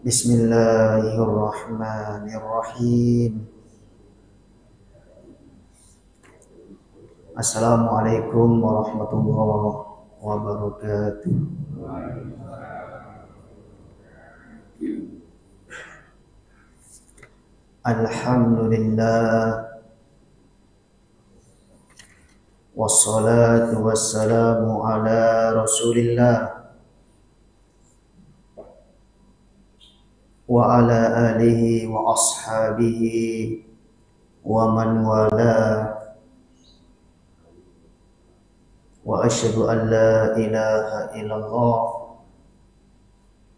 Bismillahirrahmanirrahim. Assalamualaikum warahmatullahi wabarakatuh. Alhamdulillah, wassalatu wassalamu ala Rasulillah wa ala alihi wa ashabihi wa man wala, wa asyhadu an la ilaha illallah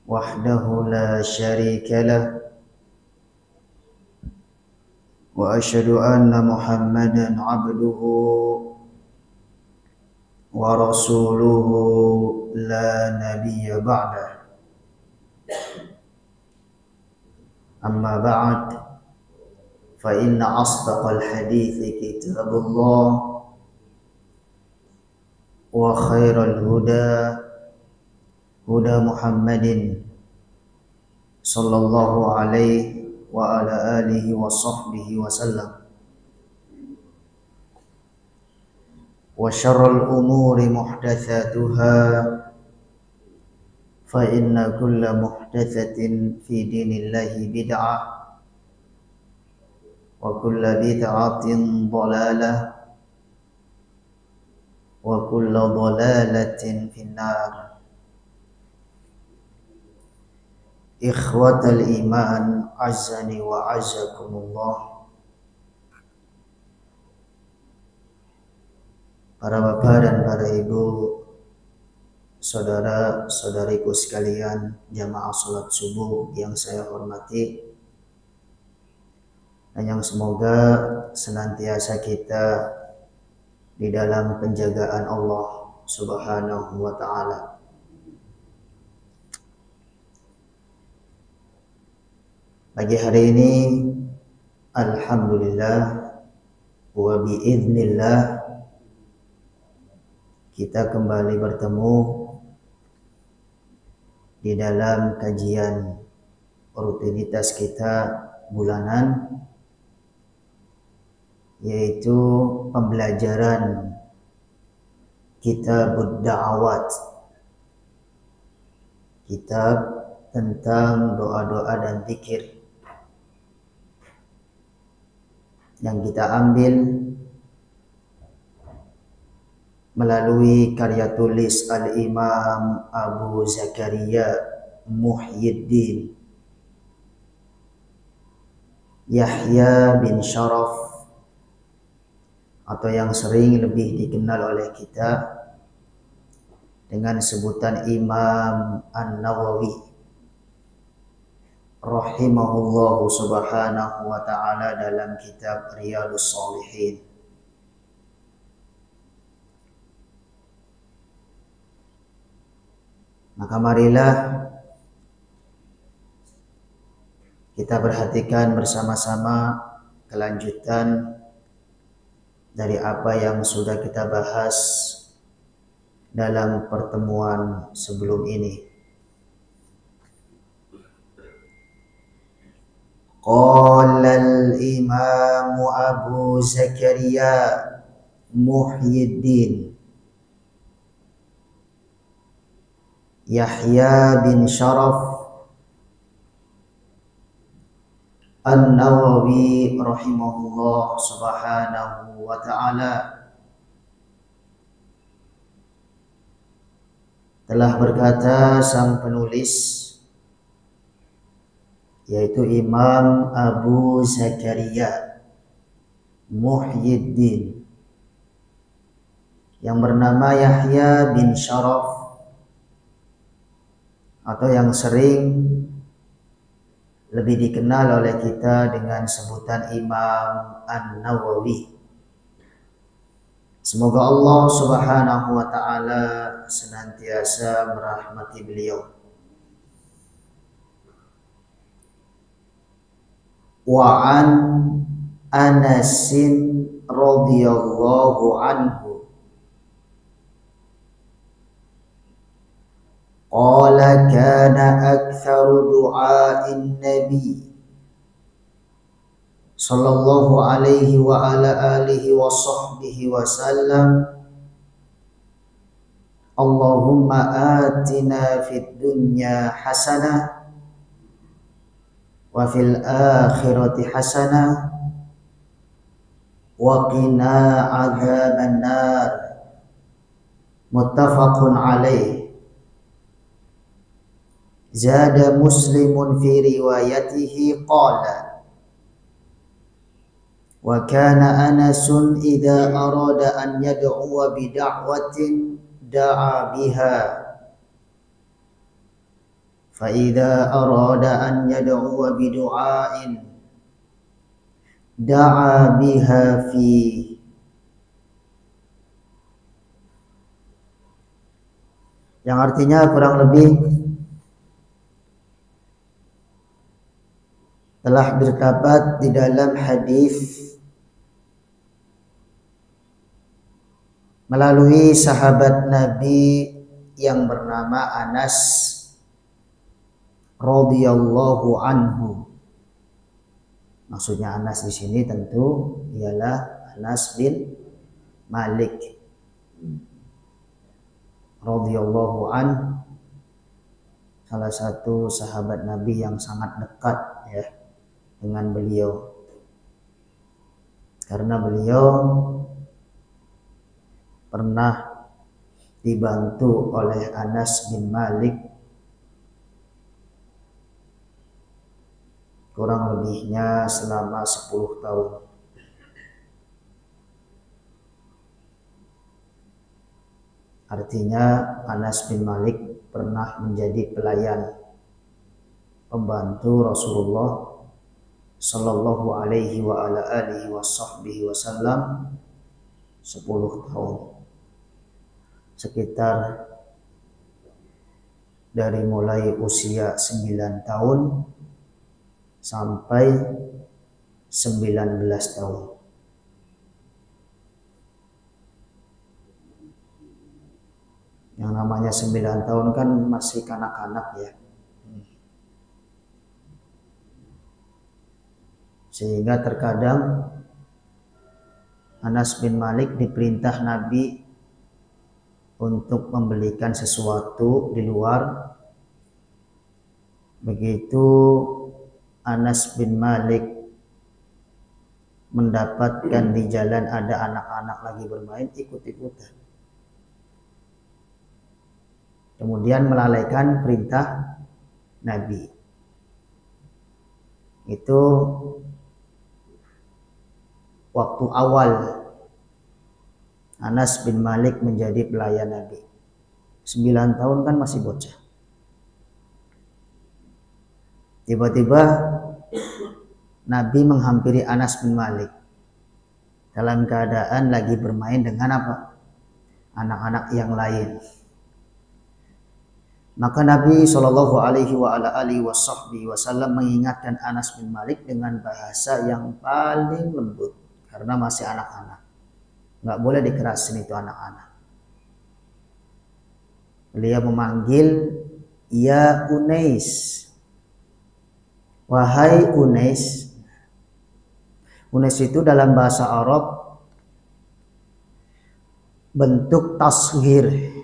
wahdahu la syarika lah, wa asyhadu anna Muhammadan abduhu wa rasuluhu la nabiyya ba'dah. Amma ba'd, fa inna asdaqal hadithi kitabullah wa khairal huda huda Muhammadin sallallahu alaihi wa ala alihi wa sahbihi wa sallam. Wa syarrul umuri muhdatsatuha, fa inna kulla muhdatsatin fi dinillahi bid'ah wa kulla bid'atin dhalalah wa kulla dhalalatin finnar. Ikhwatal iman, azani wa azakumullah. Para bapak dan para ibu, saudara-saudariku sekalian, jamaah salat subuh yang saya hormati dan yang semoga senantiasa kita di dalam penjagaan Allah Subhanahu wa ta'ala. Pagi hari ini alhamdulillah wa biiznillah kita kembali bertemu di dalam kajian rutinitas kita bulanan, yaitu pembelajaran Kitabud Da'awat, kitab tentang doa-doa dan zikir yang kita ambil melalui karya tulis Al-Imam Abu Zakaria Muhyiddin Yahya bin Sharaf, atau yang sering lebih dikenal oleh kita dengan sebutan Imam An-Nawawi rahimahullahu subhanahu wa ta'ala dalam kitab Riyadhus Shalihin. Maka marilah kita perhatikan bersama-sama kelanjutan dari apa yang sudah kita bahas dalam pertemuan sebelum ini. Qala al-Imam Abu Zakaria Muhyiddin Yahya bin Sharaf An-Nawawi rahimahullah subhanahu wa ta'ala telah berkata sang penulis, yaitu Imam Abu Zakaria Muhyiddin yang bernama Yahya bin Sharaf, atau yang sering lebih dikenal oleh kita dengan sebutan Imam An-Nawawi. Semoga Allah Subhanahu wa ta'ala senantiasa merahmati beliau. Wa an Anasin radhiyallahu anhu qala kana aktsaru du'a'in nabi sallallahu alaihi wa ala alihi wa sahbihi wa sallam Allahumma atina fid dunya hasanah wa fil akhirati hasanah wa qina adzaban nar. Muttafaqun alaih. Zada Muslimun fi riwayatihi qala wa kana Anasun idza arada an yad'uwa bi da'watin da'a biha fa idza arada an yad'uwa bi du'ain da'a biha fi. Yang artinya kurang lebih telah terdapat di dalam hadis melalui sahabat Nabi yang bernama Anas radhiyallahu anhu. Maksudnya Anas di sini tentu ialah Anas bin Malik radhiyallahu an, salah satu sahabat Nabi yang sangat dekat ya dengan beliau, karena beliau pernah dibantu oleh Anas bin Malik kurang lebihnya selama 10 tahun. Artinya Anas bin Malik pernah menjadi pelayan pembantu Rasulullah sallallahu alaihi wa ala alihi wa sahbihi wasallam 10 tahun. Sekitar dari mulai usia 9 tahun sampai 19 tahun. Yang namanya 9 tahun kan masih kanak-kanak ya. Sehingga terkadang Anas bin Malik diperintah Nabi untuk membelikan sesuatu di luar. Begitu Anas bin Malik mendapatkan di jalan ada anak-anak lagi bermain, ikut-ikutan. Kemudian melalaikan perintah Nabi. Itu waktu awal Anas bin Malik menjadi pelayan Nabi. 9 tahun kan masih bocah. Tiba-tiba Nabi menghampiri Anas bin Malik dalam keadaan lagi bermain dengan apa? Anak-anak yang lain. Maka Nabi Shallallahu alaihi wasallam mengingatkan Anas bin Malik dengan bahasa yang paling lembut karena masih anak-anak. Nggak boleh dikerasin itu anak-anak. Beliau memanggil, ya Unais, wahai Unais. Unais itu dalam bahasa Arab bentuk tasghir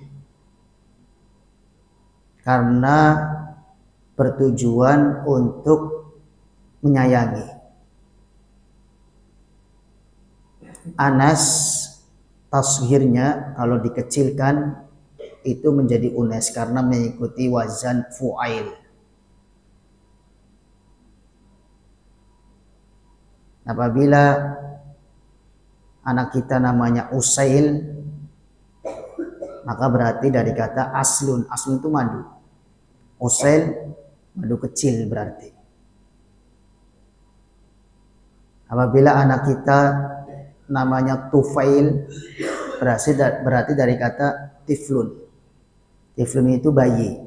karena bertujuan untuk menyayangi. Anas tasghirnya kalau dikecilkan itu menjadi Unais karena mengikuti wazan fu'ail. Apabila anak kita namanya Usail, maka berarti dari kata aslun. Aslun itu madu. Usail madu kecil berarti. Apabila anak kita namanya Tufail, berarti dari kata tiflun. Tiflun itu bayi.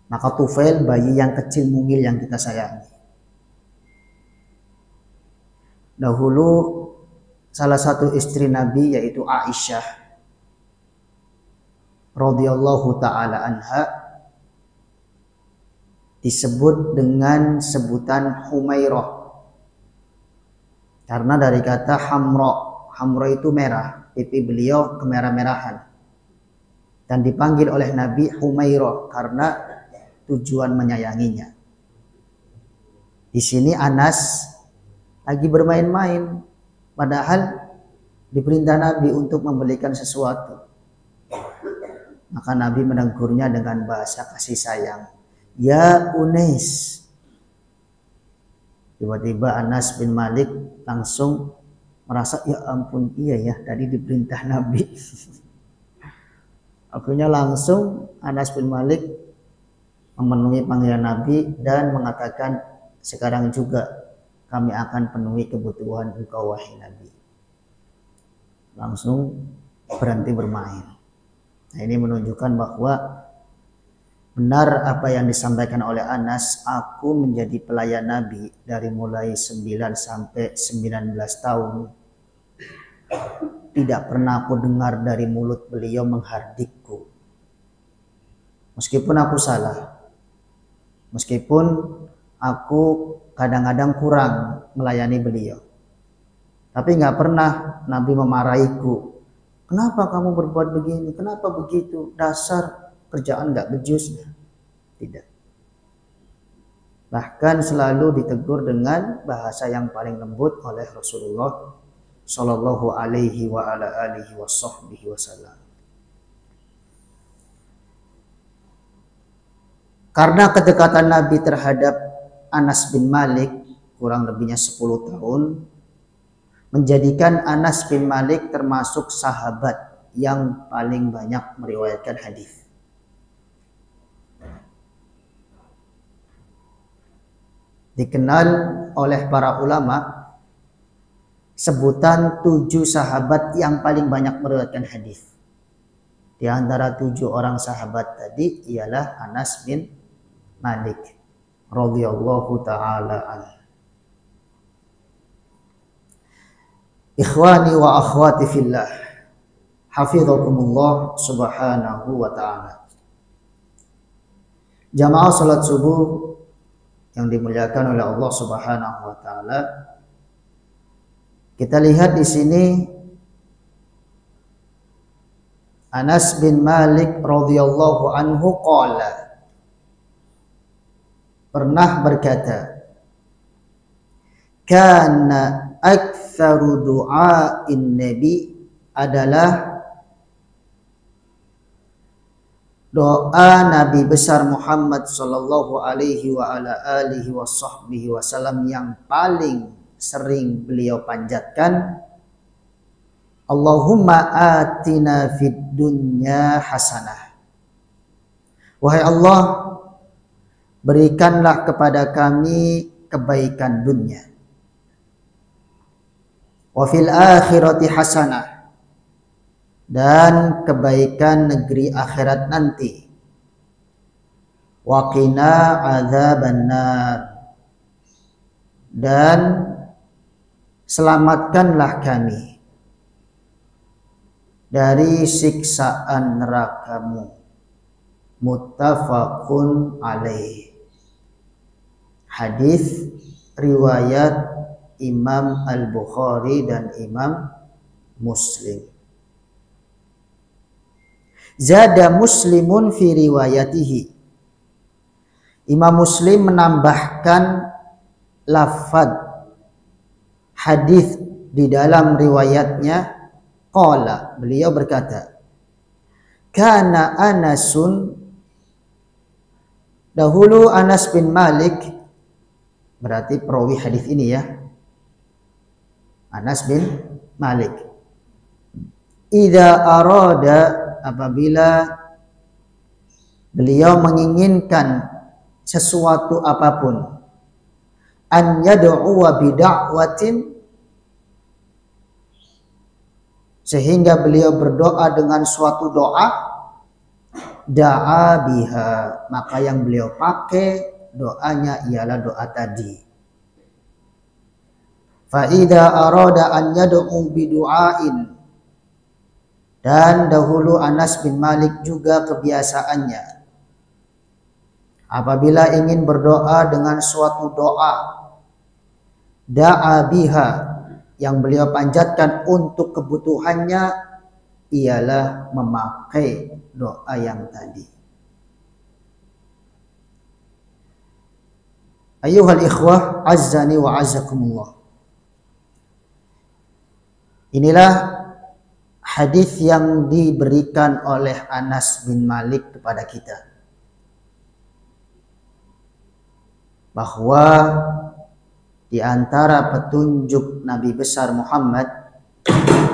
Maka Tufail bayi yang kecil mungil yang kita sayangi. Dahulu salah satu istri Nabi yaitu Aisyah radhiyallahu taala anha disebut dengan sebutan Humairah karena dari kata hamra. Hamra itu merah, pipi beliau kemerah-merahan. Dan dipanggil oleh Nabi Humairah karena tujuan menyayanginya. Di sini Anas lagi bermain-main, padahal diperintah Nabi untuk membelikan sesuatu. Maka Nabi menegurnya dengan bahasa kasih sayang. Ya Unais. Tiba-tiba Anas bin Malik langsung merasa, ya ampun, iya ya, tadi diperintah Nabi. Akhirnya langsung Anas bin Malik memenuhi panggilan Nabi dan mengatakan, sekarang juga kami akan penuhi kebutuhan engkau wahai Nabi. Langsung berhenti bermain. Nah, ini menunjukkan bahwa benar apa yang disampaikan oleh Anas, aku menjadi pelayan Nabi dari mulai 9 sampai 19 tahun. Tidak pernah aku dengar dari mulut beliau menghardikku. Meskipun aku salah, meskipun aku kadang-kadang kurang melayani beliau, tapi nggak pernah Nabi memarahiku. Kenapa kamu berbuat begini? Kenapa begitu? Dasar kerjaan nggak becus. Tidak. Bahkan selalu ditegur dengan bahasa yang paling lembut oleh Rasulullah Sallallahu alaihi wa ala alihi wa sahbihi wasallam. Karena kedekatan Nabi terhadap Anas bin Malik kurang lebihnya 10 tahun, menjadikan Anas bin Malik termasuk sahabat yang paling banyak meriwayatkan hadis. Dikenal oleh para ulama sebutan 7 sahabat yang paling banyak meriwayatkan hadis. Di antara 7 orang sahabat tadi ialah Anas bin Malik radhiyallahu taala anhu. Ikhwani wa akhwati fillah, hafizakumullah subhanahu wa ta'ala. Jamaah salat subuh yang dimuliakan oleh Allah subhanahu wa ta'ala, kita lihat di sini Anas bin Malik radhiyallahu anhu qala, pernah berkata, kana aktsaru du'ain nabi, adalah doa Nabi besar Muhammad sallallahu alaihi wa ala alihi wa sahbihi wasallam yang paling sering beliau panjatkan, Allahumma atina fid dunya hasanah. Wahai Allah, berikanlah kepada kami kebaikan dunia. Wa fil akhirati hasanah, dan kebaikan negeri akhirat nanti. Wa qina adzabannar, dan selamatkanlah kami dari siksaan neraka-Mu. Muttafaqun alaih. Hadis riwayat Imam Al-Bukhari dan Imam Muslim. Zada Muslimun fi riwayatihi. Imam Muslim menambahkan lafaz hadis di dalam riwayatnya. Qala, beliau berkata, kana Anasun, dahulu Anas bin Malik, berarti perawi hadis ini ya, Anas bin Malik, idza arada, apabila beliau menginginkan sesuatu apapun, an yad'u bid'awatin, sehingga beliau berdoa dengan suatu doa, da'a biha, maka yang beliau pakai doanya ialah doa tadi. Fa idza arada an yad'u bidu'ain, Dan dahulu Anas bin Malik juga kebiasaannya apabila ingin berdoa dengan suatu doa, da'a biha, yang beliau panjatkan untuk kebutuhannya ialah memakai doa yang tadi. Ayyuhal ikhwah, azzani wa azzakumullah. Inilah hadis yang diberikan oleh Anas bin Malik kepada kita, bahwa di antara petunjuk Nabi besar Muhammad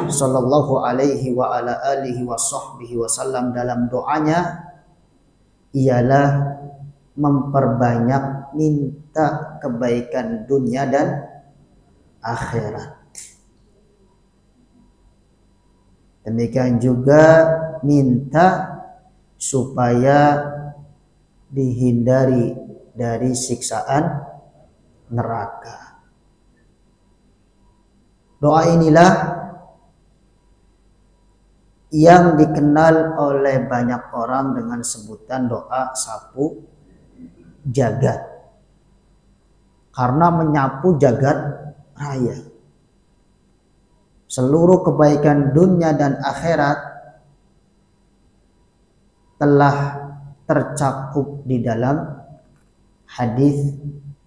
sallallahu alaihi wa ala alihi wa sahbihi wasallam dalam doanya ialah memperbanyak minta kebaikan dunia dan akhirat. Demikian juga minta supaya dihindari dari siksaan neraka. Doa inilah yang dikenal oleh banyak orang dengan sebutan doa sapu jagat, karena menyapu jagat raya. Seluruh kebaikan dunia dan akhirat telah tercakup di dalam hadis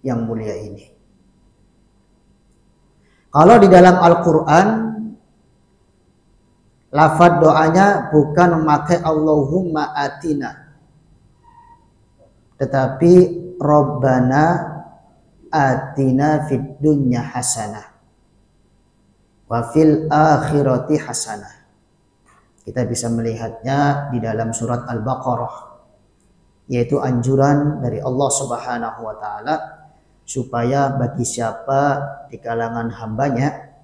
yang mulia ini. Kalau di dalam Al-Quran, lafaz doanya bukan memakai Allahumma atina, tetapi Rabbana atina fid dunya hasanah wa fil akhirati hasanah. Kita bisa melihatnya di dalam surat Al-Baqarah, yaitu anjuran dari Allah Subhanahu wa taala supaya bagi siapa di kalangan hambanya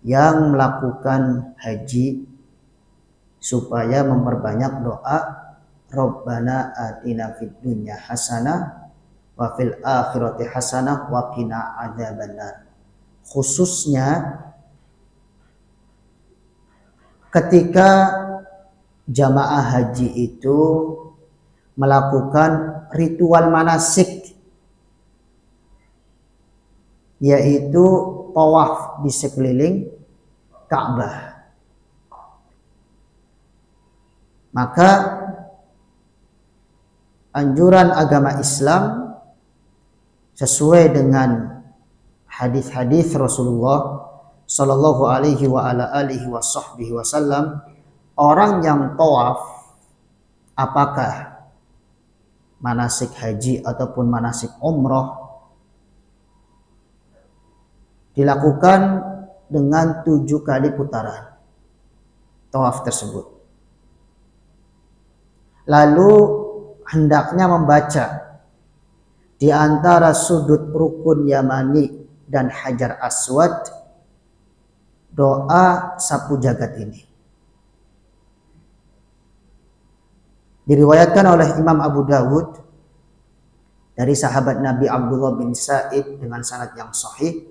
yang melakukan haji supaya memperbanyak doa Rabbana atina fid dunya hasanah wa fil akhirati hasanah wa qina adzabannar. Khususnya ketika jamaah haji itu melakukan ritual manasik, yaitu tawaf di sekeliling Ka'bah, maka anjuran agama Islam sesuai dengan hadis-hadis Rasulullah sallallahu alaihi wa ala alihi wa sahbihi wasallam, orang yang tawaf, apakah manasik haji ataupun manasik umroh, dilakukan dengan 7 kali putaran tawaf tersebut. Lalu hendaknya membaca di antara sudut rukun Yamani dan Hajar Aswad doa sapu jagat ini. Diriwayatkan oleh Imam Abu Dawud dari sahabat Nabi Abdullah bin Sa'id dengan sanad yang sahih,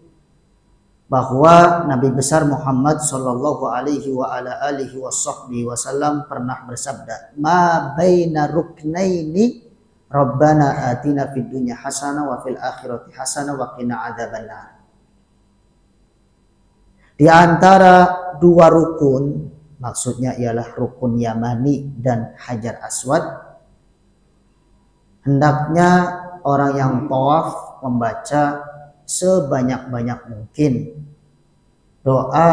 bahwa Nabi besar Muhammad sallallahu alaihi wa ala alihi wasallam pernah bersabda, "Ma baina ruknaini Rabbana atina fid dunya hasanah wa fil akhirati hasanah wa qina adzabannar." Di antara 2 rukun, maksudnya ialah rukun Yamani dan Hajar Aswad, hendaknya orang yang tawaf membaca sebanyak-banyak mungkin doa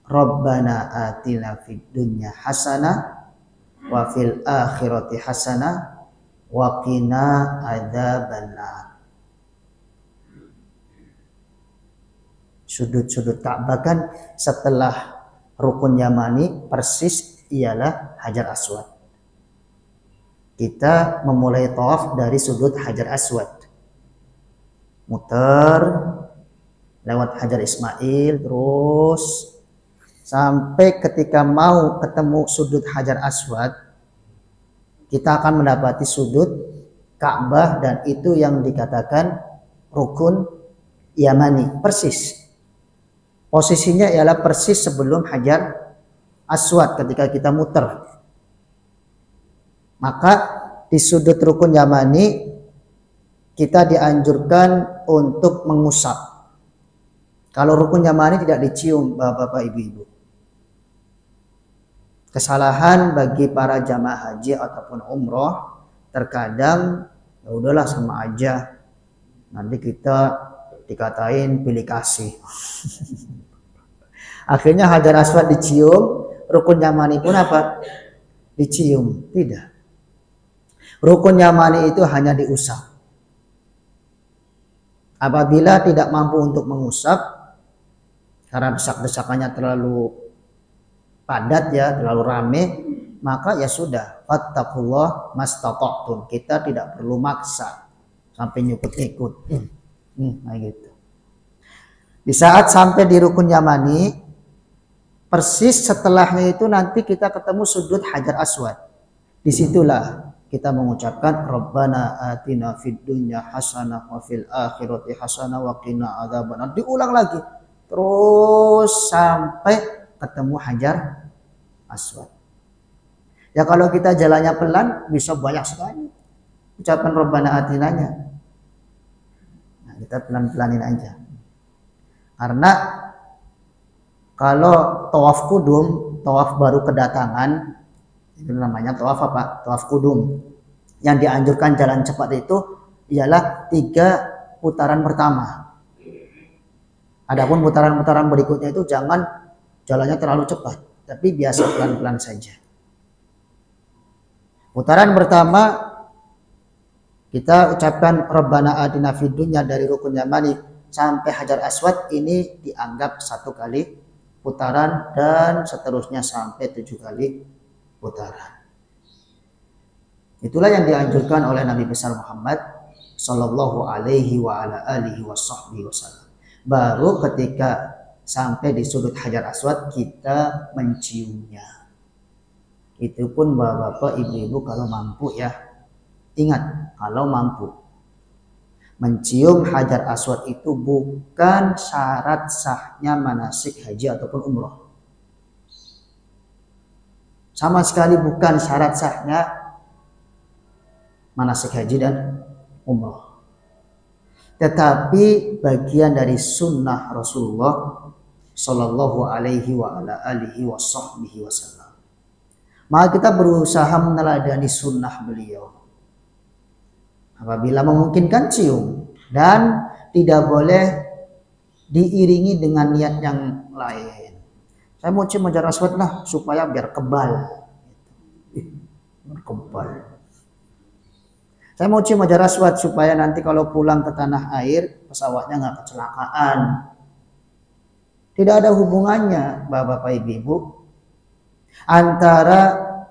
Rabbana atina fid dunya hasanah wa fil akhirati hasanah wa qina adzabannar. Sudut-sudut Ka'bah kan setelah rukun Yamani persis ialah Hajar Aswad. Kita memulai tawaf dari sudut Hajar Aswad, muter lewat Hajar Ismail, terus sampai ketika mau ketemu sudut Hajar Aswad, kita akan mendapati sudut Ka'bah, dan itu yang dikatakan rukun Yamani. Persis posisinya ialah persis sebelum Hajar aswad ketika kita muter. Maka di sudut rukun yamani kita dianjurkan untuk mengusap. Kalau rukun yamani tidak dicium, bapak-bapak, ibu-ibu. Kesalahan bagi para jamaah haji ataupun umroh, terkadang ya udahlah sama aja, nanti kita dikatain pilih kasih. Akhirnya hajar aswad dicium, rukun yamani pun apa? Dicium. Tidak. Rukun yamani itu hanya diusap. Apabila tidak mampu untuk mengusap karena desak-desakannya terlalu padat ya, terlalu rame, maka ya sudah, fattaqullah mastata'tum. Kita tidak perlu maksa sampai nyukut-ikut. Nah gitu. Di saat sampai di rukun yamani, persis setelahnya itu nanti kita ketemu sudut hajar aswad. Disitulah kita mengucapkan Rabbana atina fid dunya hasanah wa fil akhirati hasanah wa qina adzabannar. Diulang lagi terus sampai ketemu hajar aswad. Ya kalau kita jalannya pelan bisa banyak sekali ucapan Rabbana atinanya. Nah, kita pelan-pelanin aja. Karena kalau tawaf kudum, tawaf baru kedatangan, itu namanya tawaf apa? Tawaf kudum. Yang dianjurkan jalan cepat itu ialah 3 putaran pertama. Adapun putaran-putaran berikutnya itu jangan jalannya terlalu cepat, tapi biasa pelan-pelan saja. Putaran pertama kita ucapkan Rabbana atina fid dunya dari rukun yamani sampai hajar aswad, ini dianggap 1 kali putaran dan seterusnya sampai 7 kali putaran. Itulah yang dianjurkan oleh Nabi besar Muhammad sallallahu alaihi wa ala alihi wasallam. Baru ketika sampai di sudut hajar aswad kita menciumnya. Itu pun bapak-bapak, ibu-ibu kalau mampu ya. Ingat, kalau mampu. Mencium hajar aswad itu bukan syarat sahnya manasik haji ataupun umroh. Sama sekali bukan syarat sahnya manasik haji dan umroh. Tetapi bagian dari sunnah Rasulullah sallallahu alaihi wa ala alihi wasallam. Maka kita berusaha meneladani sunnah beliau. Apabila memungkinkan cium, dan tidak boleh diiringi dengan niat yang lain. Saya mau cium hajar aswad lah supaya biar kebal. Kebal. Saya mau cium hajar aswad supaya nanti kalau pulang ke tanah air pesawatnya nggak kecelakaan. Tidak ada hubungannya, bapak-bapak, ibu-ibu, antara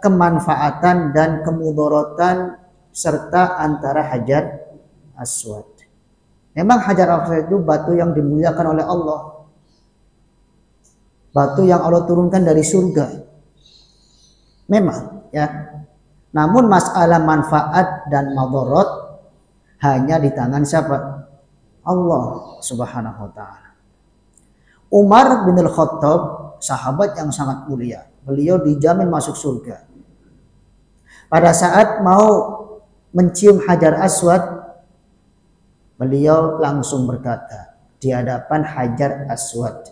kemanfaatan dan kemudorotan serta antara hajar aswad. Memang hajar aswad itu batu yang dimuliakan oleh Allah. Batu yang Allah turunkan dari surga. Memang ya. Namun masalah manfaat dan madarat hanya di tangan siapa? Allah Subhanahu wa taala. Umar bin Al-Khattab, sahabat yang sangat mulia. Beliau dijamin masuk surga. Pada saat mau mencium hajar aswad, beliau langsung berkata di hadapan hajar aswad,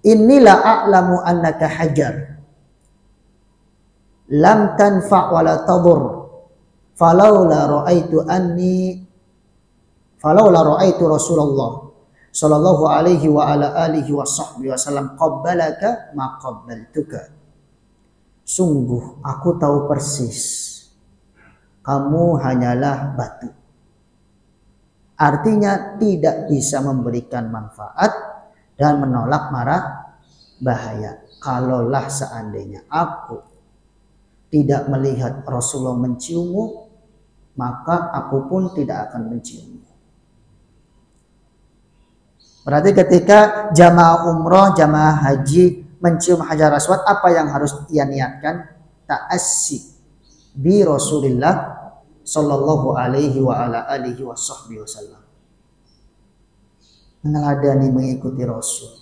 "Inilah a'lamu annaka hajar lam tanfa' wa la tadur falaula ra'aitu Rasulullah sallallahu alaihi wa ala alihi wa sahbihi wasallam qabbalaka ma qabbaltuka." Sungguh aku tahu persis kamu hanyalah batu. Artinya tidak bisa memberikan manfaat dan menolak mara bahaya. Kalaulah seandainya aku tidak melihat Rasulullah menciummu, maka aku pun tidak akan menciummu. Berarti ketika jamaah umroh, jamaah haji mencium hajar aswad, apa yang harus ia niatkan? Ta'assi bi Rasulillah sallallahu alaihi wa ala alihi wasallam. Meneladani, mengikuti Rasul.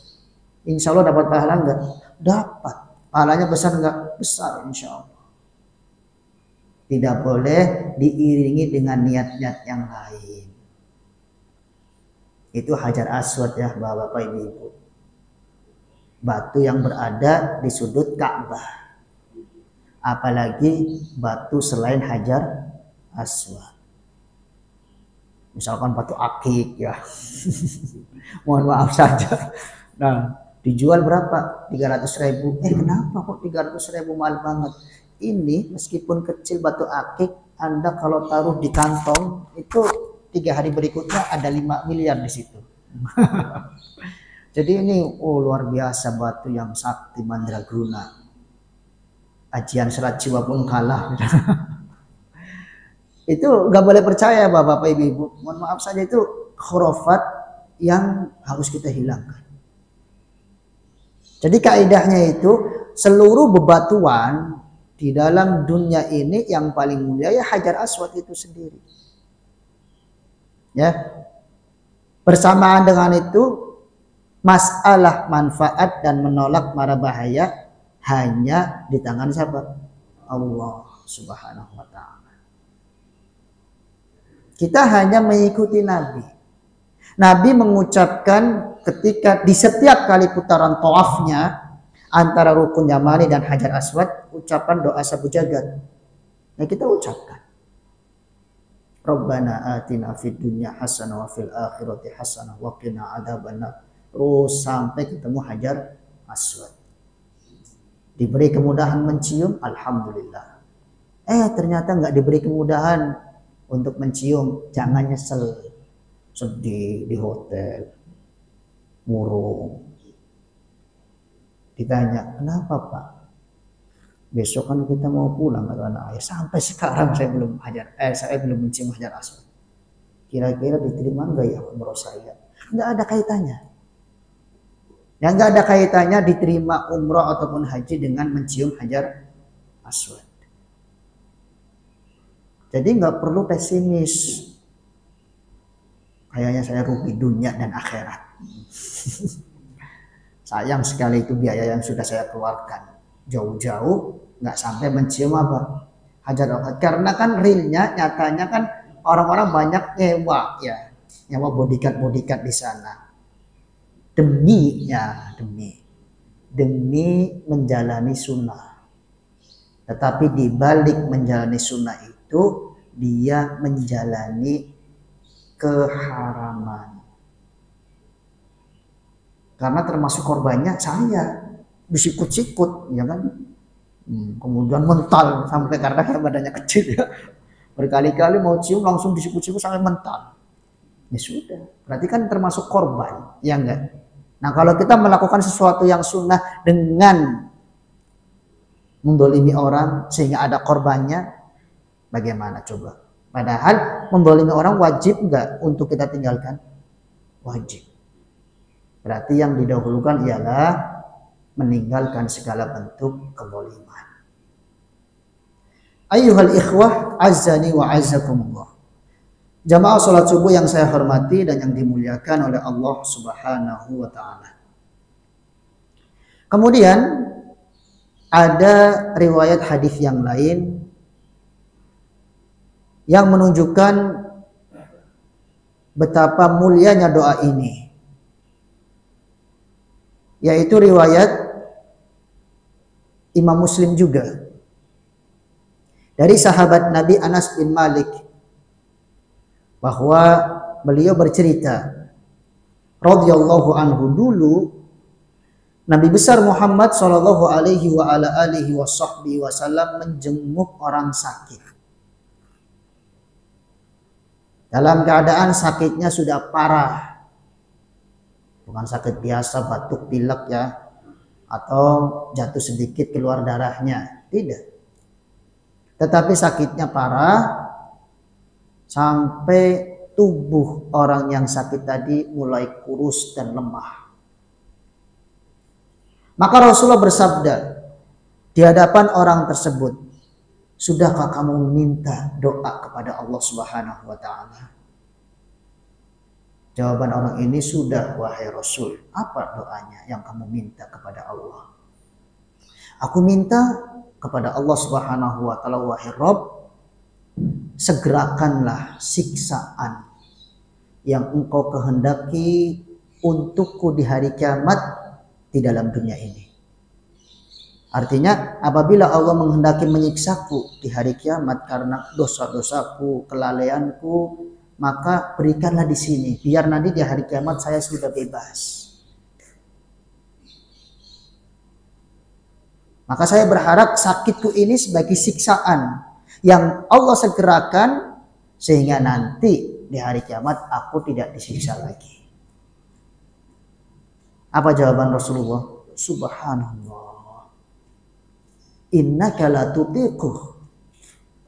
Insya Allah dapat pahala enggak? Dapat. Pahalanya besar enggak? Besar insya Allah. Tidak boleh diiringi dengan niat-niat yang lain. Itu Hajar Aswad ya Bapak Ibu. Batu yang berada di sudut Ka'bah. Apalagi batu selain Hajar Aswad. Misalkan batu akik ya. Mohon maaf saja. Nah, dijual berapa? 300.000. Kenapa kok 300.000 mahal banget? Ini meskipun kecil batu akik, Anda kalau taruh di kantong itu 3 hari berikutnya ada 5 miliar di situ. Jadi ini luar biasa batu yang sakti mandraguna. Ajian serat jiwa pun kalah. Itu nggak boleh percaya Bapak Ibu. Mohon maaf saja, itu khurafat yang harus kita hilangkan. Jadi kaidahnya itu seluruh bebatuan di dalam dunia ini yang paling mulia ya Hajar Aswad itu sendiri. Ya. Bersamaan dengan itu masalah manfaat dan menolak mara bahaya hanya di tangan siapa? Allah Subhanahu wa taala. Kita hanya mengikuti Nabi. Nabi mengucapkan ketika di setiap kali putaran tawafnya antara Rukun Yamani dan Hajar Aswad, ucapan doa sabu jagat. Nah, kita ucapkan. Rabbana atina fid dunya hasanah wa fil akhirati hasanah wa qina adzabannar. Terus sampai ketemu Hajar Aswad. Diberi kemudahan mencium, alhamdulillah. Ternyata nggak diberi kemudahan untuk mencium, jangan nyesel. Sedih di hotel, murung. Ditanya, kenapa Pak? Besok kan kita mau pulang, kata anak ayah. Sampai sekarang saya belum mencium Hajar Aswad. Kira-kira diterima enggak ya umroh saya? Enggak ada kaitannya. Yang enggak ada kaitannya diterima umroh ataupun haji dengan mencium Hajar Aswad. Jadi enggak perlu pesimis. Kayaknya saya rugi dunia dan akhirat. Sayang sekali itu biaya yang sudah saya keluarkan. Jauh-jauh nggak sampai mencium apa? Hajar Aswad. Karena kan realnya, nyatanya kan orang-orang banyak nyewa ya. Nyewa bodyguard di sana. Demi menjalani sunnah. Tetapi di balik menjalani sunnah itu, dia menjalani keharaman. Karena termasuk korbannya saya, disikut-sikut, ya kan? Kemudian mental sampai karena badannya kecil ya. Berkali-kali mau cium langsung disikut-sikut sampai mental. Ya sudah, berarti kan termasuk korban, ya enggak? Nah, kalau kita melakukan sesuatu yang sunnah dengan mendolimi orang sehingga ada korbannya, bagaimana coba? Padahal mendolimi orang wajib enggak untuk kita tinggalkan? Wajib. Berarti yang didahulukan ialah meninggalkan segala bentuk kezaliman. Ayyuhal ikhwah azzani wa azzakumullah. Jamaah salat subuh yang saya hormati dan yang dimuliakan oleh Allah Subhanahu wa taala. Kemudian ada riwayat hadis yang lain yang menunjukkan betapa mulianya doa ini. Yaitu riwayat Imam Muslim juga dari sahabat Nabi Anas bin Malik, bahwa beliau bercerita radhiyallahu anhu, dulu Nabi besar Muhammad sallallahu alaihi wa ala alihi wasallam menjenguk orang sakit dalam keadaan sakitnya sudah parah. Bukan sakit biasa, batuk, pilek ya, atau jatuh sedikit keluar darahnya, tidak. Tetapi sakitnya parah sampai tubuh orang yang sakit tadi mulai kurus dan lemah. Maka Rasulullah bersabda di hadapan orang tersebut, sudahkah kamu meminta doa kepada Allah Subhanahu wa taala? Jawaban orang ini, sudah wahai Rasul. Apa doanya yang kamu minta kepada Allah? Aku minta kepada Allah Subhanahu wa taala, wahai Rabb, segerakanlah siksaan yang engkau kehendaki untukku di hari kiamat di dalam dunia ini. Artinya apabila Allah menghendaki menyiksaku di hari kiamat karena dosa-dosaku, kelalaianku, maka berikanlah di sini, biar nanti di hari kiamat saya sudah bebas. Maka saya berharap sakitku ini sebagai siksaan yang Allah segerakan sehingga nanti di hari kiamat aku tidak disiksa lagi. Apa jawaban Rasulullah? Subhanallah. Innaka la tutiquh.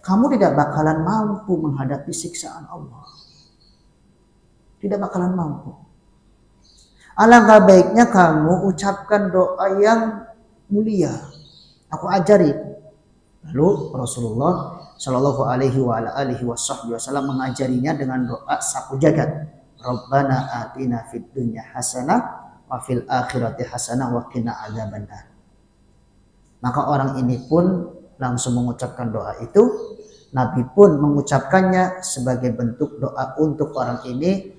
Kamu tidak bakalan mampu menghadapi siksaan Allah. Tidak bakalan mampu. Alangkah baiknya kamu ucapkan doa yang mulia. Aku ajari. Lalu Rasulullah Shallallahu Alaihi Wasallam mengajarinya dengan doa sapu jagat. Rabbana atina fid dunya hasanah wa fil akhirati hasanah wa qina adzabannar. Maka orang ini pun langsung mengucapkan doa itu. Nabi pun mengucapkannya sebagai bentuk doa untuk orang ini.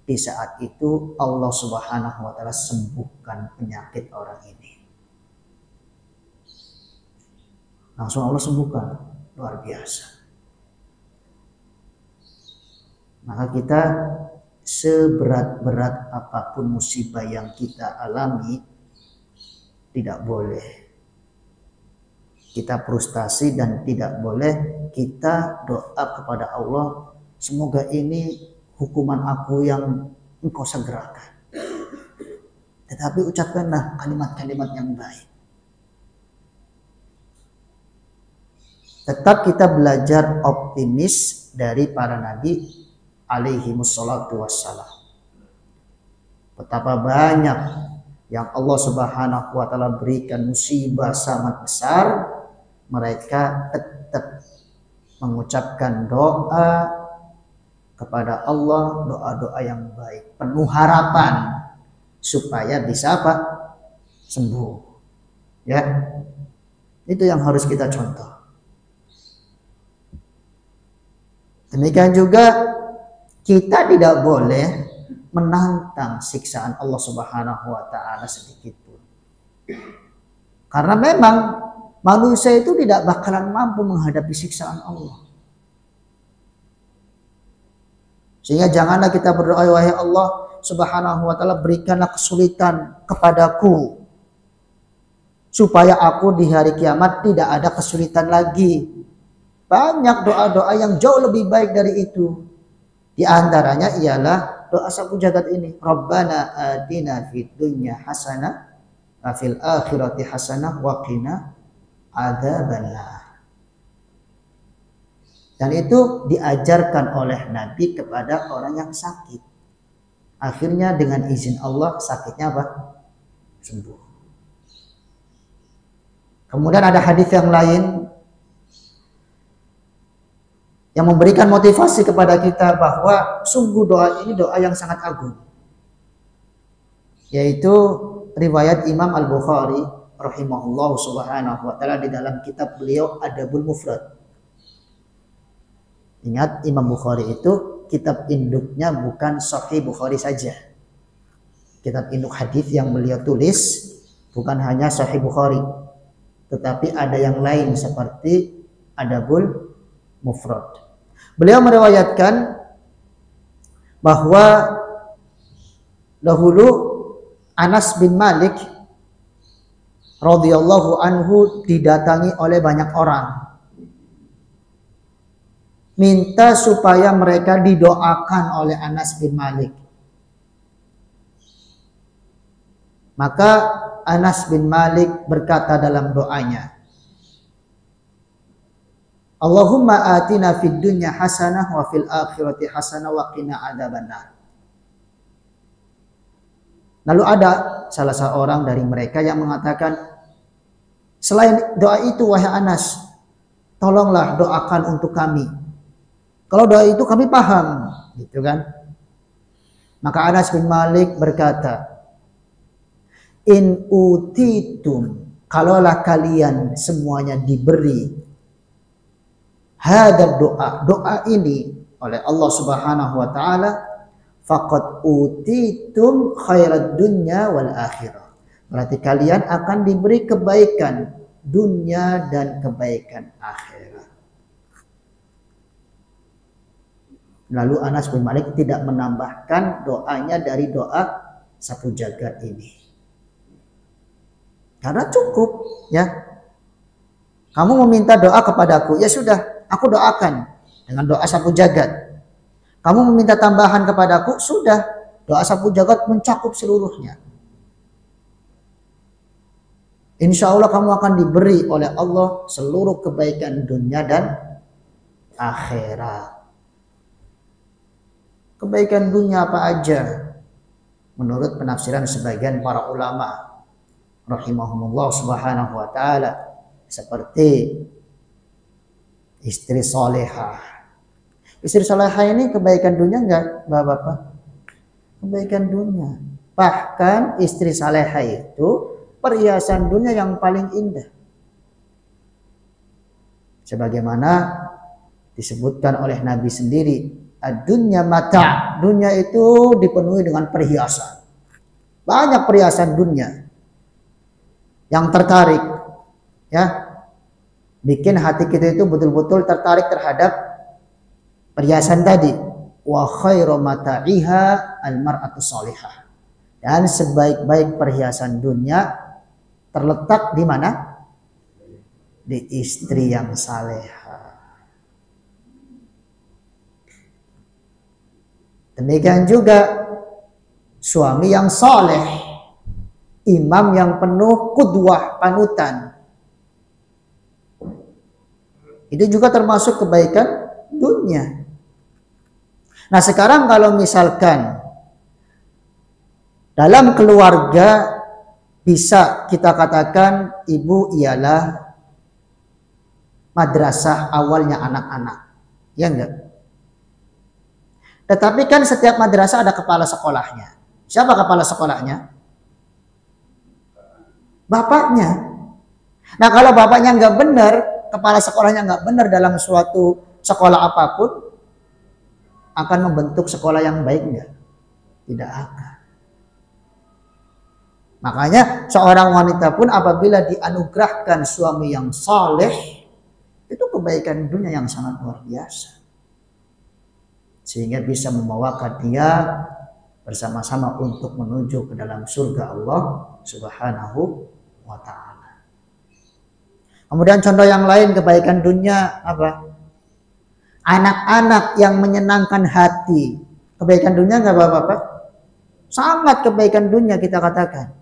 Di saat itu Allah Subhanahu wa taala sembuhkan penyakit orang ini. Langsung Allah sembuhkan, luar biasa. Maka kita seberat-berat apapun musibah yang kita alami, tidak boleh kita frustasi dan tidak boleh kita doa kepada Allah, semoga ini hukuman aku yang engkau segerakan. Tetapi ucapkanlah kalimat-kalimat yang baik. Tetap kita belajar optimis dari para nabi alaihi wassalatu wassalam. Betapa banyak yang Allah Subhanahu wa taala berikan musibah sangat besar, mereka tetap mengucapkan doa kepada Allah, doa-doa yang baik, penuh harapan supaya bisa apa? Sembuh. Ya. Itu yang harus kita contoh. Demikian juga kita tidak boleh menantang siksaan Allah Subhanahu wa taala sedikit pun. Karena memang manusia itu tidak bakalan mampu menghadapi siksaan Allah. Sehingga janganlah kita berdoa, wahai Allah Subhanahu wa taala, berikanlah kesulitan kepadaku supaya aku di hari kiamat tidak ada kesulitan lagi. Banyak doa-doa yang jauh lebih baik dari itu. Di antaranya ialah doa sapu jagat ini. Rabbana atina fid dunya hasanah wa fil akhirati hasanah wa qina adzabannar. Dan itu diajarkan oleh Nabi kepada orang yang sakit. Akhirnya dengan izin Allah sakitnya apa? Sembuh. Kemudian ada hadis yang lain yang memberikan motivasi kepada kita bahwa sungguh doa ini doa yang sangat agung. Yaitu riwayat Imam Al-Bukhari rahimahullah subhanahu wa ta'ala di dalam kitab beliau Adabul Mufrad. Ingat, Imam Bukhari itu kitab induknya bukan Sahih Bukhari saja. Kitab induk hadis yang beliau tulis bukan hanya Sahih Bukhari, tetapi ada yang lain seperti Adabul Mufrad. Beliau meriwayatkan bahwa dahulu Anas bin Malik radhiyallahu anhu didatangi oleh banyak orang, minta supaya mereka didoakan oleh Anas bin Malik. Maka Anas bin Malik berkata dalam doanya, Allahumma atina fid dunya hasanah wa fil akhirati hasanah wa qina adzabannar. Lalu ada salah seorang dari mereka yang mengatakan, selain doa itu wahai Anas, tolonglah doakan untuk kami. Kalau doa itu kami paham, gitu kan? Maka Anas bin Malik berkata, in utitum kalaulah kalian semuanya diberi hadad doa ini oleh Allah Subhanahu wa taala, faqad utitum khairad dunya wal akhirah. Berarti kalian akan diberi kebaikan dunia dan kebaikan akhirat. Lalu Anas bin Malik tidak menambahkan doanya dari doa sapu jagat ini. Karena cukup, ya. Kamu meminta doa kepadaku, ya sudah, aku doakan dengan doa sapu jagat. Kamu meminta tambahan kepadaku, sudah, doa sapu jagat mencakup seluruhnya. Insya Allah kamu akan diberi oleh Allah seluruh kebaikan dunia dan akhirat. Kebaikan dunia apa aja? Menurut penafsiran sebagian para ulama rahimahumullah subhanahu wa ta'ala, seperti istri solehah. Istri solehah ini kebaikan dunia enggak, bapak-bapak? Kebaikan dunia. Bahkan istri solehah itu perhiasan dunia yang paling indah. Sebagaimana disebutkan oleh Nabi sendiri, ad-dunya mata'. Dunia itu dipenuhi dengan perhiasan. Banyak perhiasan dunia yang tertarik, ya, bikin hati kita itu betul-betul tertarik terhadap perhiasan tadi. Wa khairu mata'iha al-mar'atu salihah. Dan sebaik-baik perhiasan dunia terletak di mana? Di istri yang salehah. Demikian juga suami yang saleh, imam yang penuh qudwah, panutan. Itu juga termasuk kebaikan dunia. Nah sekarang kalau misalkan dalam keluarga bisa kita katakan ibu ialah madrasah awalnya anak-anak, ya enggak? Tetapi kan setiap madrasah ada kepala sekolahnya. Siapa kepala sekolahnya? Bapaknya. Nah kalau bapaknya nggak benar, kepala sekolahnya nggak benar dalam suatu sekolah apapun, akan membentuk sekolah yang baik nggak? Tidak akan. Makanya seorang wanita pun apabila dianugerahkan suami yang saleh, itu kebaikan dunia yang sangat luar biasa. Sehingga bisa membawakan dia bersama-sama untuk menuju ke dalam surga Allah Subhanahu wa ta'ala. Kemudian contoh yang lain kebaikan dunia apa? Anak-anak yang menyenangkan hati. Kebaikan dunia enggak Bapak-bapak? Sangat kebaikan dunia kita katakan.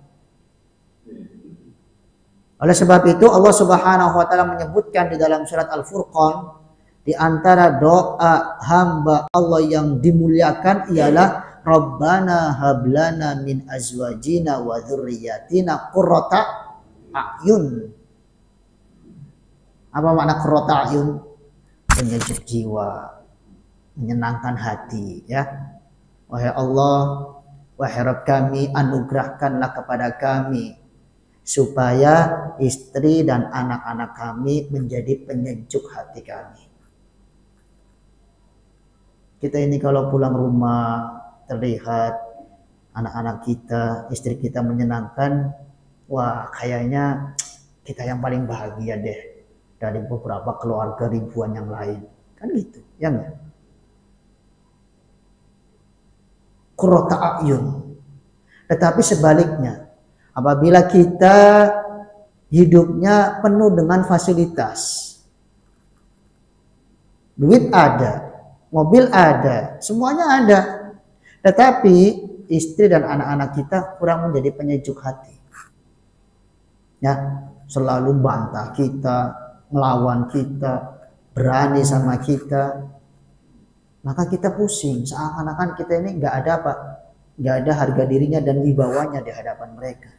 Oleh sebab itu Allah Subhanahu wa ta'ala menyebutkan di dalam surat Al-Furqan, di antara doa hamba Allah yang dimuliakan ialah Rabbana hablana min azwajina wa dzurriyyatina qurrata a'yun. Apa makna qurrata a'yun? Penyejuk jiwa, menyenangkan hati, ya. Wahai Allah, wahai Rabb kami, anugerahkanlah kepada kami supaya istri dan anak-anak kami menjadi penyejuk hati kami. Kita ini kalau pulang rumah terlihat anak-anak kita, istri kita menyenangkan, wah kayaknya kita yang paling bahagia deh dari beberapa keluarga ribuan yang lain. Kan gitu, ya enggak? Qurrata a'yun. Tetapi sebaliknya, apabila kita hidupnya penuh dengan fasilitas, duit ada, mobil ada, semuanya ada, tetapi istri dan anak-anak kita kurang menjadi penyejuk hati, ya, selalu bantah kita, melawan kita, berani sama kita, maka kita pusing, seakan-akan kita ini nggak ada apa, nggak ada harga dirinya dan wibawanya di hadapan mereka.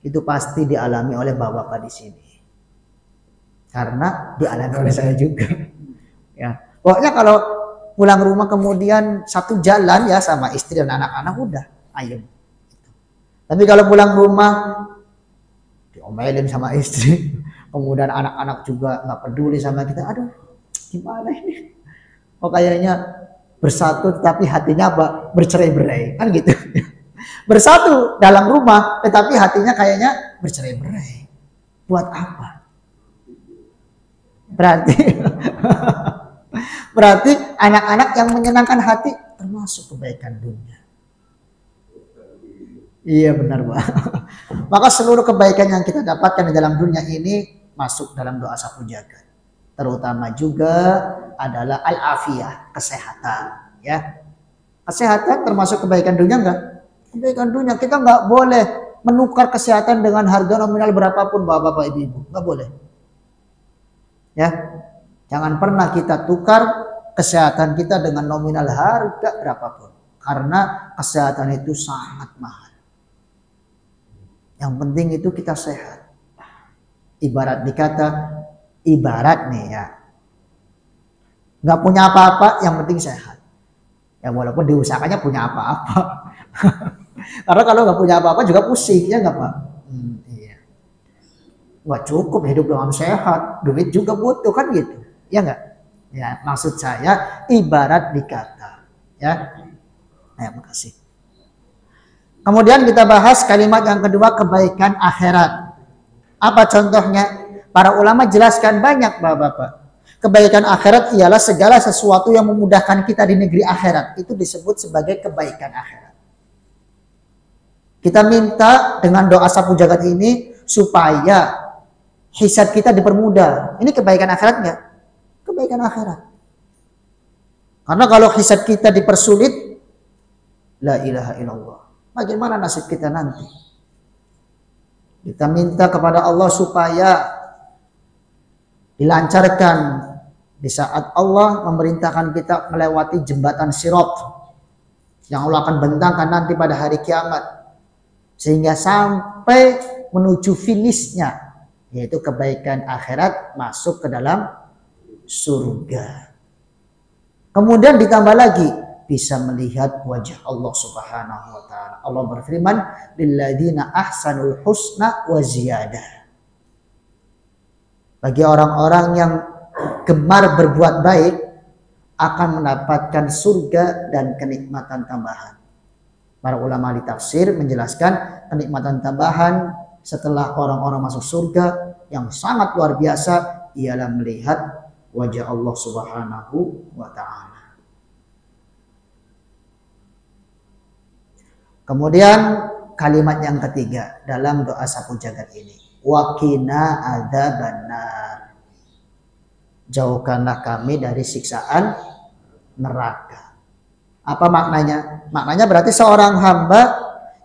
Itu pasti dialami oleh bapak-bapak di sini. Karena dialami oleh saya juga. Ya, pokoknya kalau pulang rumah kemudian satu jalan ya sama istri dan anak-anak udah ayem. Tapi kalau pulang rumah diomelin sama istri, kemudian anak-anak juga nggak peduli sama kita. Aduh, gimana ini? Oh kayaknya bersatu tetapi hatinya apa? Bercerai-berai, kan gitu. Bersatu dalam rumah tetapi hatinya kayaknya bercerai-berai. Buat apa? Berarti anak-anak yang menyenangkan hati termasuk kebaikan dunia. Iya benar, Pak. Maka seluruh kebaikan yang kita dapatkan di dalam dunia ini masuk dalam doa sapu jagat. Terutama juga adalah al-afiyah, kesehatan, ya. Kesehatan termasuk kebaikan dunia enggak? Kebaikan dunia. Kita enggak boleh menukar kesehatan dengan harga nominal berapapun, Bapak-bapak, Ibu-ibu. Enggak boleh. Ya. Jangan pernah kita tukar kesehatan kita dengan nominal harga berapapun. Karena kesehatan itu sangat mahal. Yang penting itu kita sehat. Ibarat dikata, ibarat nih ya, nggak punya apa-apa, yang penting sehat. Ya walaupun diusahakannya punya apa-apa. Karena kalau nggak punya apa-apa juga pusing, ya nggak Pak? Iya. Nggak cukup hidup dengan sehat, duit juga butuh kan gitu, ya nggak? Ya maksud saya ibarat dikata, ya. Nah, makasih. Kemudian kita bahas kalimat yang kedua, kebaikan akhirat. Apa contohnya? Para ulama jelaskan banyak, Bapak-bapak. Kebaikan akhirat ialah segala sesuatu yang memudahkan kita di negeri akhirat. Itu disebut sebagai kebaikan akhirat. Kita minta dengan doa sapu jagat ini supaya hisab kita dipermudah. Ini kebaikan akhirat enggak? Kebaikan akhirat. Karena kalau hisab kita dipersulit, la ilaha illallah. Bagaimana nasib kita nanti? Kita minta kepada Allah supaya dilancarkan di saat Allah memerintahkan kita melewati jembatan Sirat yang Allah akan bentangkan nanti pada hari kiamat, sehingga sampai menuju finishnya, yaitu kebaikan akhirat masuk ke dalam surga. Kemudian ditambah lagi bisa melihat wajah Allah Subhanahu wa taala. Allah berfirman, "Lilladzina ahsanul husna wa ziyadah." Bagi orang-orang yang gemar berbuat baik akan mendapatkan surga dan kenikmatan tambahan. Para ulama di tafsir menjelaskan kenikmatan tambahan setelah orang-orang masuk surga yang sangat luar biasa ialah melihat wajah Allah Subhanahu wa taala. Kemudian kalimat yang ketiga dalam doa sapu jagat ini, waqina adzabannar. Jauhkanlah kami dari siksaan neraka. Apa maknanya? Maknanya berarti seorang hamba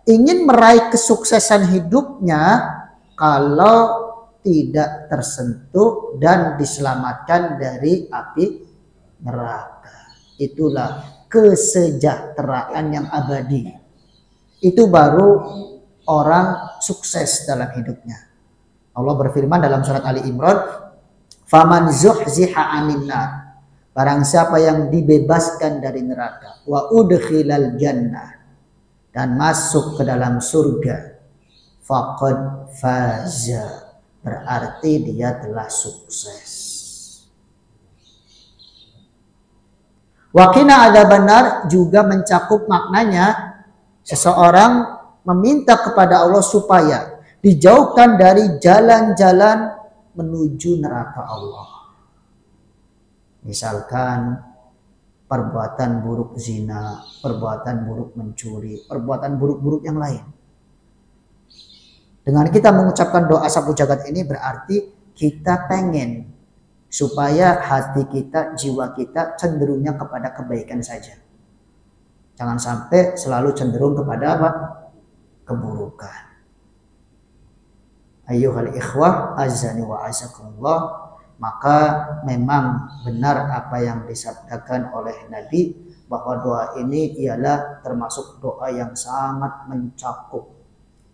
ingin meraih kesuksesan hidupnya kalau tidak tersentuh dan diselamatkan dari api neraka. Itulah kesejahteraan yang abadi. Itu baru orang sukses dalam hidupnya. Allah berfirman dalam surat Ali Imran, "Faman zuhziha 'anil nar." Barang siapa yang dibebaskan dari neraka, wa udkhilal jannah, dan masuk ke dalam surga, faqad faza. Berarti dia telah sukses. Waqina adzabannar juga mencakup maknanya seseorang meminta kepada Allah supaya dijauhkan dari jalan-jalan menuju neraka Allah. Misalkan perbuatan buruk zina, perbuatan buruk mencuri, perbuatan buruk-buruk yang lain. Dengan kita mengucapkan doa sapu jagat ini berarti kita pengen supaya hati kita, jiwa kita cenderungnya kepada kebaikan saja. Jangan sampai selalu cenderung kepada apa? Keburukan. Ayyuhal ikhwah azani wa azakumullah. Maka memang benar apa yang disabdakan oleh Nabi bahwa doa ini ialah termasuk doa yang sangat mencakup,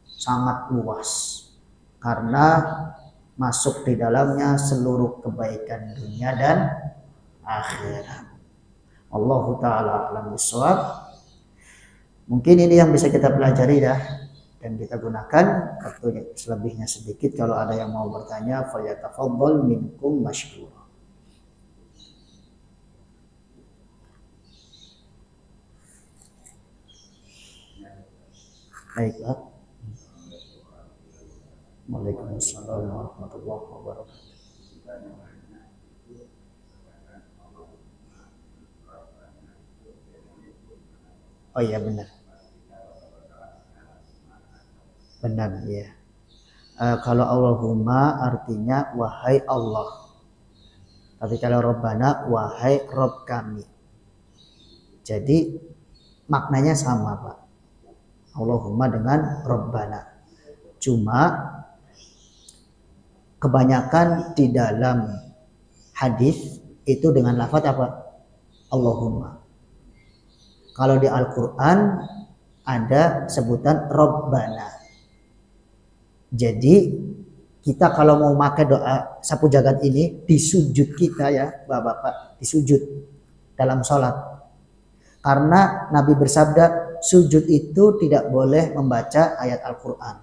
sangat luas, karena masuk di dalamnya seluruh kebaikan dunia dan akhirat. Allahu ta'ala alam bisawab. Mungkin ini yang bisa kita pelajari dah dan kita gunakan waktu selebihnya sedikit. Kalau ada yang mau bertanya, falyatafaddal minkum masykur. Baiklah. Waalaikumsalam warahmatullahi wabarakatuh. Oh iya benar. Benar ya. Kalau Allahumma artinya wahai Allah. Tapi kalau Rabbana wahai Rabb kami. Jadi maknanya sama Pak. Allahumma dengan Rabbana. Cuma kebanyakan di dalam hadis itu dengan lafaz apa? Allahumma. Kalau di Al-Quran ada sebutan Rabbana. Jadi kita kalau mau pakai doa sapu jagat ini di sujud kita ya Bapak-bapak, di sujud dalam sholat. Karena Nabi bersabda sujud itu tidak boleh membaca ayat Al-Quran.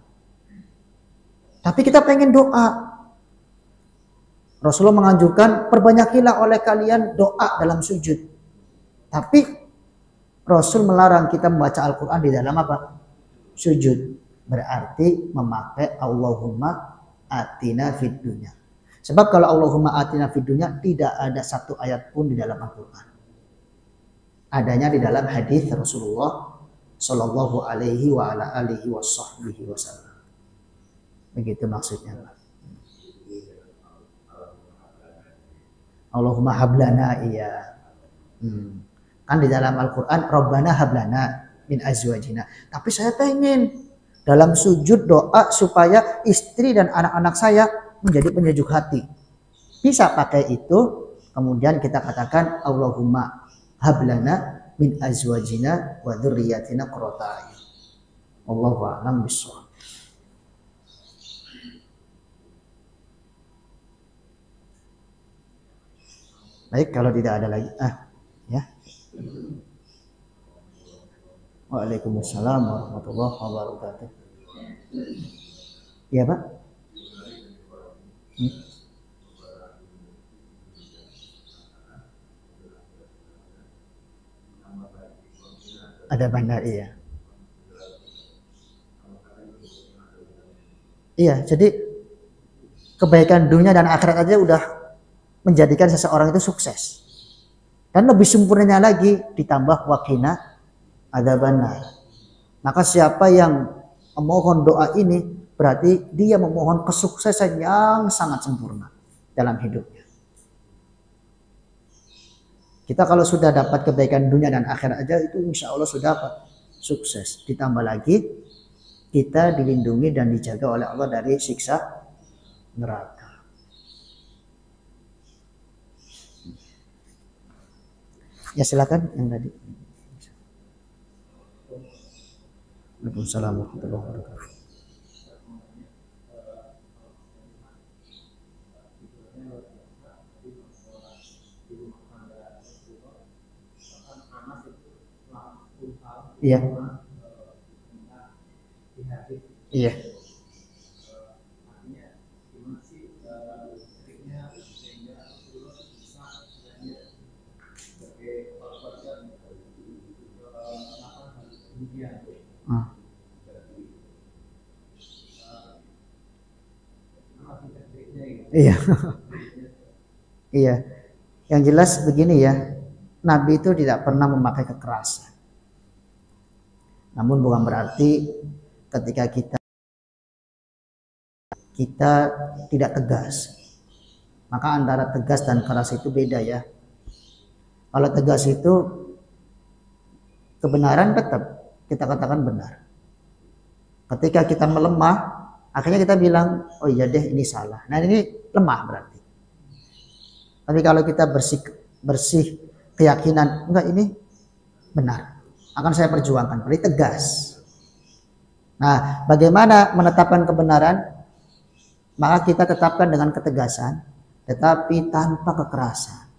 Tapi kita pengen doa. Rasulullah menganjurkan perbanyakilah oleh kalian doa dalam sujud. Tapi Rasul melarang kita membaca Al-Quran di dalam apa? Sujud. Berarti memakai Allahumma atina fid dunya. Sebab kalau Allahumma atina fid dunya tidak ada satu ayat pun di dalam Al-Quran. Adanya di dalam hadis Rasulullah Sallallahu alaihi wa ala alihi wasahbihi wasallam. Begitu maksudnya. Allahumma hablana iya. Kan di dalam Al-Quran Rabbana hablana min azwajina. Tapi saya pengen dalam sujud doa supaya istri dan anak-anak saya menjadi penyejuk hati. Bisa pakai itu. Kemudian kita katakan Allahumma hablana min azwajina wa dzurriyyatina qurrata a'yun. Wallahu a'lam bishawab. Baik, kalau tidak ada lagi ya. Waalaikumsalam warahmatullahi wabarakatuh. Iya Pak? Ada bandar iya. Iya, jadi kebaikan dunia dan akhirat aja udah menjadikan seseorang itu sukses. Dan lebih sempurnanya lagi ditambah waqina adzabannar. Maka siapa yang memohon doa ini berarti dia memohon kesuksesan yang sangat sempurna dalam hidupnya. Kita kalau sudah dapat kebaikan dunia dan akhirat aja itu insya Allah sudah apa? Sukses. Ditambah lagi kita dilindungi dan dijaga oleh Allah dari siksa neraka. Ya silakan yang tadi. Waalaikumsalam warahmatullahi wabarakatuh. Iya. Iya. Iya. Iya. Yang jelas begini ya, Nabi itu tidak pernah memakai kekerasan. Namun bukan berarti ketika kita tidak tegas. Maka antara tegas dan keras itu beda ya. Kalau tegas itu kebenaran tetap kita katakan benar. Ketika kita melemah, akhirnya kita bilang, oh iya deh ini salah. Nah ini lemah berarti. Tapi kalau kita bersih keyakinan, enggak ini benar. Akan saya perjuangkan, berarti tegas. Nah bagaimana menetapkan kebenaran? Maka kita tetapkan dengan ketegasan, tetapi tanpa kekerasan.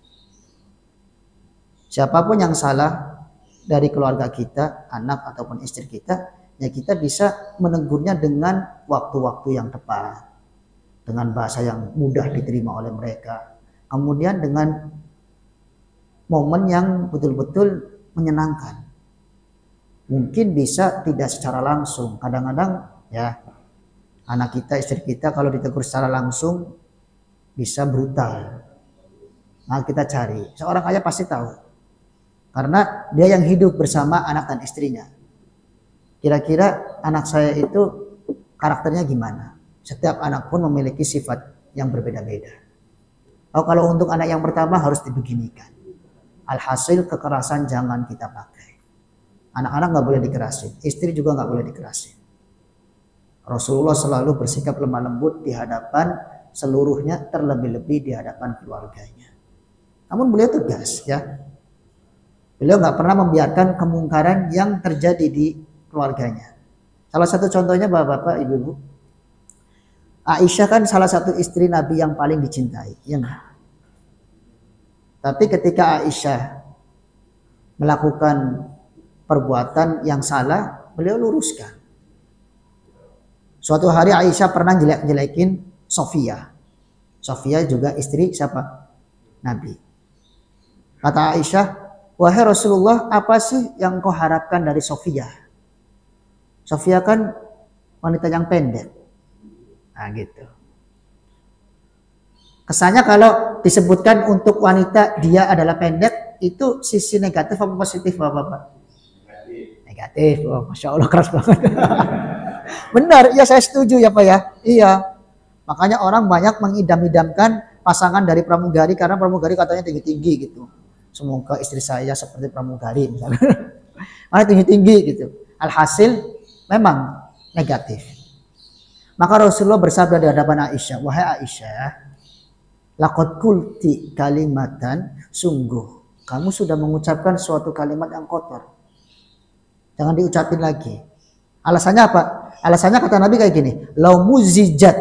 Siapapun yang salah dari keluarga kita, anak ataupun istri kita ya kita bisa menegurnya dengan waktu-waktu yang tepat, dengan bahasa yang mudah diterima oleh mereka, kemudian dengan momen yang betul-betul menyenangkan. Mungkin bisa tidak secara langsung, kadang-kadang ya anak kita, istri kita kalau ditegur secara langsung bisa brutal. Nah kita cari, seorang ayah pasti tahu, karena dia yang hidup bersama anak dan istrinya. Kira-kira anak saya itu karakternya gimana? Setiap anak pun memiliki sifat yang berbeda-beda. Oh, kalau untuk anak yang pertama harus dibeginikan. Alhasil kekerasan jangan kita pakai. Anak-anak nggak boleh dikerasin, istri juga nggak boleh dikerasin. Rasulullah selalu bersikap lemah lembut di hadapan seluruhnya, terlebih-lebih di hadapan keluarganya. Namun beliau tegas ya. Beliau nggak pernah membiarkan kemungkaran yang terjadi di keluarganya. Salah satu contohnya bapak-bapak, ibu-ibu, Aisyah kan salah satu istri Nabi yang paling dicintai, ya enggak? Tapi ketika Aisyah melakukan perbuatan yang salah, beliau luruskan. Suatu hari Aisyah pernah jelek-jelekin Sofia. Sofia juga istri siapa? Nabi. Kata Aisyah, wahai Rasulullah, apa sih yang kau harapkan dari Sofia? Sofia kan wanita yang pendek. Nah gitu. Kesannya kalau disebutkan untuk wanita dia adalah pendek, itu sisi negatif apa positif bapak-bapak? Negatif. Oh, Masya Allah keras banget. Benar, ya saya setuju ya Pak ya. Iya. Makanya orang banyak mengidam-idamkan pasangan dari pramugari karena pramugari katanya tinggi-tinggi gitu. Semoga istri saya seperti pramugari misalnya. Karena tinggi-tinggi gitu. Alhasil memang negatif. Maka Rasulullah bersabda di hadapan Aisyah, wahai Aisyah, laqad qulti kalimatan, sungguh kamu sudah mengucapkan suatu kalimat yang kotor. Jangan diucapin lagi. Alasannya apa? Alasannya kata Nabi kayak gini, lau muzijat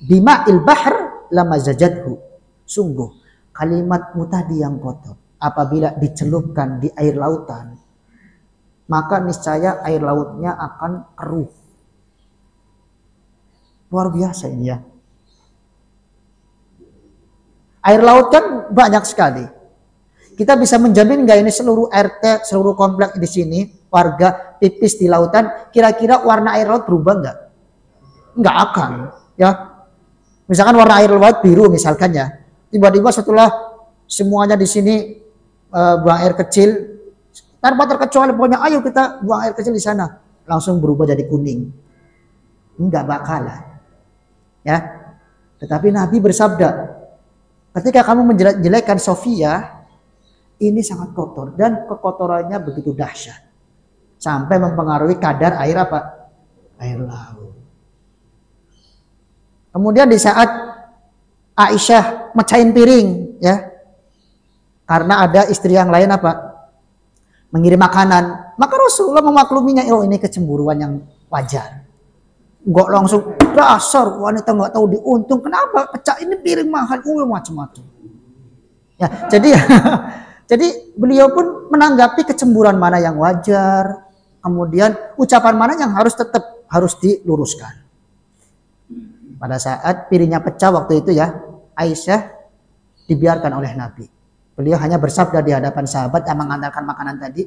bima'il bahr lamazajathu. Sungguh kalimatmu tadi yang kotor, apabila dicelupkan di air lautan, maka niscaya air lautnya akan keruh. Luar biasa ini ya. Air laut kan banyak sekali. Kita bisa menjamin nggak ini seluruh RT, seluruh komplek di sini, warga pipis di lautan, kira-kira warna air laut berubah nggak? Nggak akan, ya. Misalkan warna air laut biru misalkan ya, tiba-tiba setelah semuanya di sini buang air kecil, tanpa terkecuali pokoknya ayo kita buang air kecil di sana, langsung berubah jadi kuning. Nggak bakalan, ya. Tetapi Nabi bersabda, ketika kamu menjelek-jelekkan Sofia, ini sangat kotor dan kekotorannya begitu dahsyat sampai mempengaruhi kadar air apa? Air laut. Kemudian di saat Aisyah mecahin piring ya, karena ada istri yang lain apa? Mengirim makanan, maka Rasulullah memakluminya, oh ini kecemburuan yang wajar. Enggak langsung dasar wanita nggak tahu diuntung, kenapa pecah ini piring mahal, macam-macam. Ya, jadi beliau pun menanggapi kecemburuan mana yang wajar, kemudian ucapan mana yang harus diluruskan. Pada saat piringnya pecah waktu itu ya, Aisyah dibiarkan oleh Nabi. Beliau hanya bersabda di hadapan sahabat yang mengantarkan makanan tadi,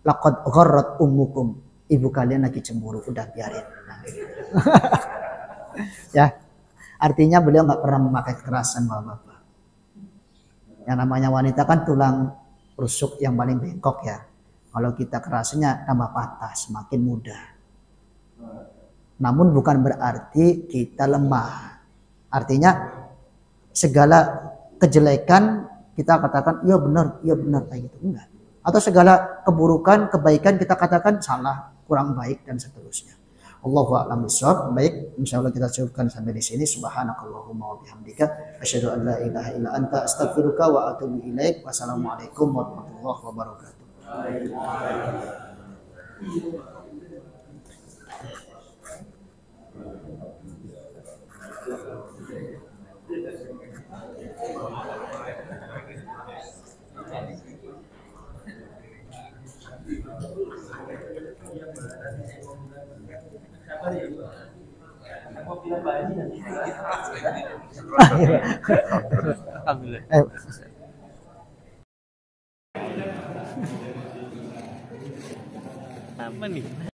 laqad gharrat ummukum, ibu kalian lagi cemburu, udah biarin. Nah, ya, artinya beliau nggak pernah memakai kekerasan bapak-bapak. Yang namanya wanita kan tulang rusuk yang paling bengkok ya. Kalau kita kerasnya tambah patah, semakin mudah. Namun bukan berarti kita lemah. Artinya segala kejelekan kita katakan iya benar kayak gitu, enggak. Atau segala keburukan, kebaikan kita katakan salah, kurang baik dan seterusnya. Allahu a'lam bishawab. Baik, insyaallah kita cukupkan sampai di sini. Subhanakallahumma wa bihamdika asyhadu an la ilaha illa anta astaghfiruka wa atubu ilaik. Wassalamualaikum warahmatullahi wabarakatuh. Alhamdulillah. Apa nih?